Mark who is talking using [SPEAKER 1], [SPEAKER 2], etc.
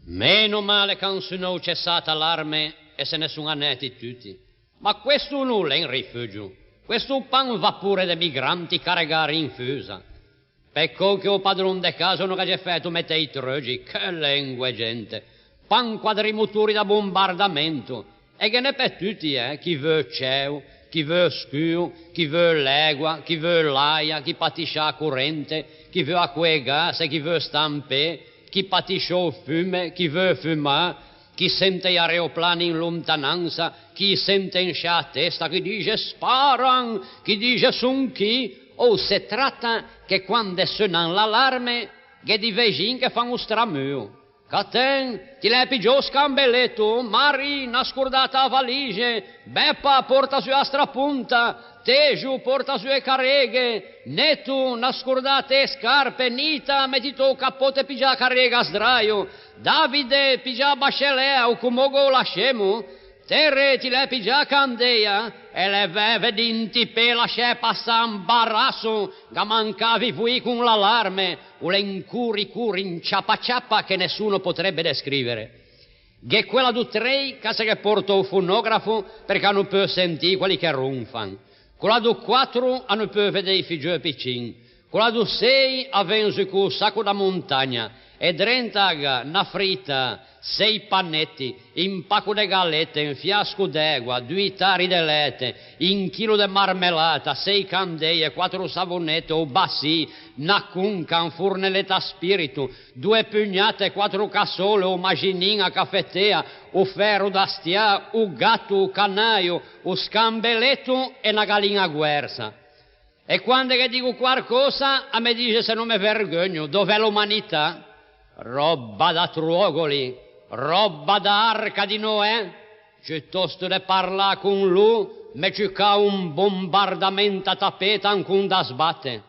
[SPEAKER 1] Meno male che non sono cessata l'arme e se ne sono andati tutti. Ma questo non è in rifugio. Questo pan va pure dei migranti caricare in fusa. Pecco che o padrone de casa non ha già fatto mettere i trogi. Che lingue, gente. Pan quadrimotore da bombardamento. E che ne per tutti, chi vuole cielo, chi vuole scuro, chi vuole legua, chi vuole l'aia, chi patisce la corrente, chi vuole acqua e gas, chi vuole stampare, chi patisce il fumo, chi vuole fumare, chi sente gli aeroplani in lontananza, chi sente in scia testa, chi dice sparan, chi dice son chi. O si tratta che quando suona l'allarme, che di vicini che fanno stramio. Caten, ti l'hai pigiò scambelletto, Mari, nascordata a valigie, Beppa porta su a strapunta, Teju porta su e carreghe, Netu, nascordate scarpe, Nita, mettito capote pigia carrega a sdraio, Davide, pigia bascelea, o comogo lascemo, Terre, ti l'hai pigia candeia, e le veve dinti pe lasciare passare imbarazzo, che mancavi voi con l'allarme, o le incuri in ciappa che nessuno potrebbe descrivere. Che quella du 3 che porta il fonografo perché non può sentire quelli che ronfano. Quella du 4 non può vedere i figli piccini. Quella du 6 avvengono con un sacco da montagna e drentaga una fritta, 6 pannetti, un pacco di gallette, un fiasco d'acqua, 2 tari di latte, un chilo di marmellata, 6 candele, 4 savonette, un bassi, una cunca, un fornelletto a spirito, 2 pugnate, 4 cassole, un maginina caffettea, un ferro da stia, un gatto, un canaio, un scambelletto e una gallina guerza. E quando che dico qualcosa, a me dice se non mi vergogno, dov'è l'umanità? Roba da truogoli, roba da arca di Noè, piuttosto di parlare con lui, me ci ca un bombardamento a tapeta ancun da sbatte.